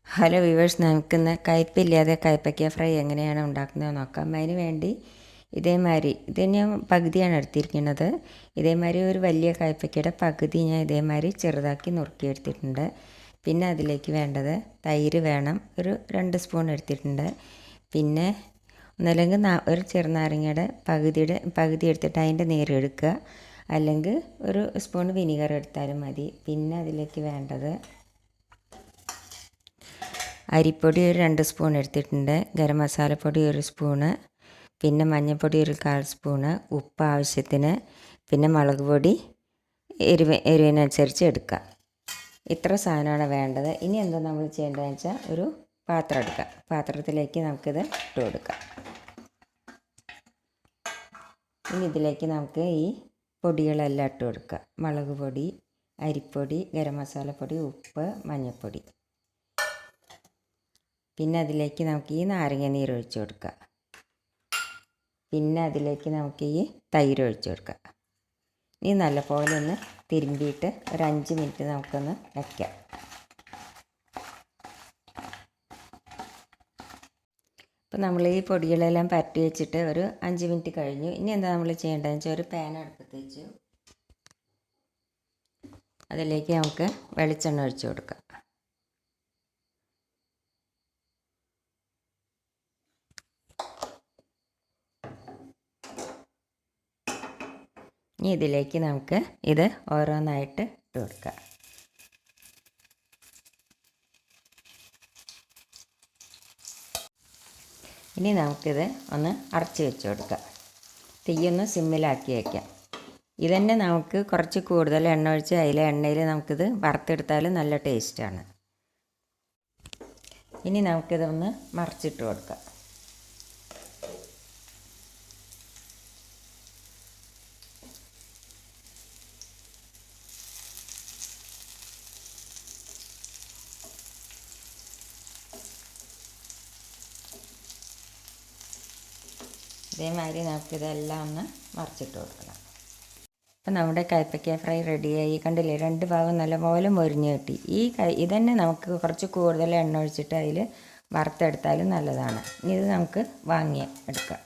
Hello viewers, നമുക്കിന്ന് കയ്പ്പില്ലാതെ കയ്പ്പയ്ക്ക fry എങ്ങനെയാണ് ഉണ്ടാക്കുന്നത് നോക്കാം. അതിന് വേണ്ടി ഇതേമാതിരി ഇത് ഞാൻ പകുതിയാണ് എടുത്തിരിക്കുന്നത്. ഇതേമാതിരി ഒരു വലിയ കയ്പ്പയ്ക്കയുടെ പകുതി ഞാൻ ഇതേമാതിരി ചെറുതാക്കി നുറുക്കിയെടുത്തിട്ടുണ്ട്. പിന്നെ അതിലേക്ക് വേണ്ടത് തൈര് വേണം, ഒരു 2 സ്പൂൺ എടുത്തിട്ടുണ്ട്. പിന്നെ ഒന്നല്ലെങ്കിൽ ഒരു ചെറുനാരങ്ങയുടെ പകുതി എടുത്തിട്ട് അതിൻ്റെ നീര് എടുക്കുക, അല്ലെങ്കിൽ ഒരു സ്പൂൺ വിനീഗർ എടുത്താലും മതി. പിന്നെ അതിലേക്ക് വേണ്ടത് അരിപ്പൊടി ഒരു 2 സ്പൂൺ എടുത്തിട്ടുണ്ട്, ഗരം മസാലപ്പൊടി 1 സ്പൂണ്, പിന്നെ മഞ്ഞൾപ്പൊടി ഒരു 1/4 സ്പൂണ്, ഉപ്പ് ആവശ്യത്തിന്, പിന്നെ മുളക് പൊടി എരിവിനനുസരിച്ച് എടുക്കുക. ഇത്ര സാധനമാണ് വേണ്ടത്. ഇനി എന്താ നമ്മൾ ചെയ്യേണ്ടതെന്ന് വെച്ചാൽ ഒരു പാത്രം എടുക്കുക. പാത്രത്തിലേക്ക് നമുക്കിത് ഇട്ട് കൊടുക്കാം. ഇനി ഇതിലേക്ക് നമുക്ക് ഈ പൊടികളെല്ലാം ഇട്ട് കൊടുക്കുക. മുളക് പൊടി, അരിപ്പൊടി, ഗരം മസാലപ്പൊടി, ഉപ്പ്, മഞ്ഞൾപ്പൊടി. പിന്നെ അതിലേക്ക് നമുക്ക് ഈ നാരങ്ങ നീര് ഒഴിച്ച് കൊടുക്കുക. പിന്നെ അതിലേക്ക് നമുക്ക് ഈ തൈര് ഒഴിച്ച് കൊടുക്കുക. ഇനി നല്ലപോലെ ഒന്ന് തിരുമ്പിയിട്ട് ഒരു 5 മിനിറ്റ് നമുക്കൊന്ന് വയ്ക്കാം. അപ്പോൾ നമ്മൾ ഈ പൊടികളെല്ലാം പരട്ടി വെച്ചിട്ട് ഒരു 5 മിനിറ്റ് കഴിഞ്ഞു. ഇനി എന്താ നമ്മൾ ചെയ്യേണ്ടതെന്ന് വെച്ചാൽ ഒരു പാൻ അടുപ്പത്ത് വെച്ചു. അതിലേക്ക് നമുക്ക് വെളിച്ചെണ്ണ ഒഴിച്ച് കൊടുക്കാം. ഇനി ഇതിലേക്ക് നമുക്ക് ഇത് ഓരോന്നായിട്ട് ഇട്ട് കൊടുക്കാം. ഇനി നമുക്കിത് ഒന്ന് അടച്ച് വെച്ച് കൊടുക്കാം. തീയൊന്ന് സിമ്മിലാക്കി വയ്ക്കാം. ഇതന്നെ നമുക്ക് കുറച്ച് കൂടുതൽ എണ്ണ ഒഴിച്ച് എണ്ണയിൽ നമുക്കിത് വറുത്തെടുത്താൽ നല്ല ടേസ്റ്റാണ്. ഇനി നമുക്കിതൊന്ന് മറിച്ചിട്ട് കൊടുക്കാം. ഇതേമാതിരി നമുക്കിതെല്ലാം ഒന്ന് മറിച്ചിട്ട് കൊടുക്കണം. അപ്പം നമ്മുടെ കയ്പ്പയ്ക്ക ഫ്രൈ റെഡിയായി. കണ്ടില്ലേ, 2 ഭാഗം നല്ലപോലെ മൊരിഞ്ഞ് കിട്ടി. ഇതന്നെ നമുക്ക് കുറച്ച് കൂടുതൽ എണ്ണ ഒഴിച്ചിട്ട് അതിൽ വറുത്തെടുത്താലും നല്ലതാണ്. ഇനി ഇത് നമുക്ക് വാങ്ങി എടുക്കാം.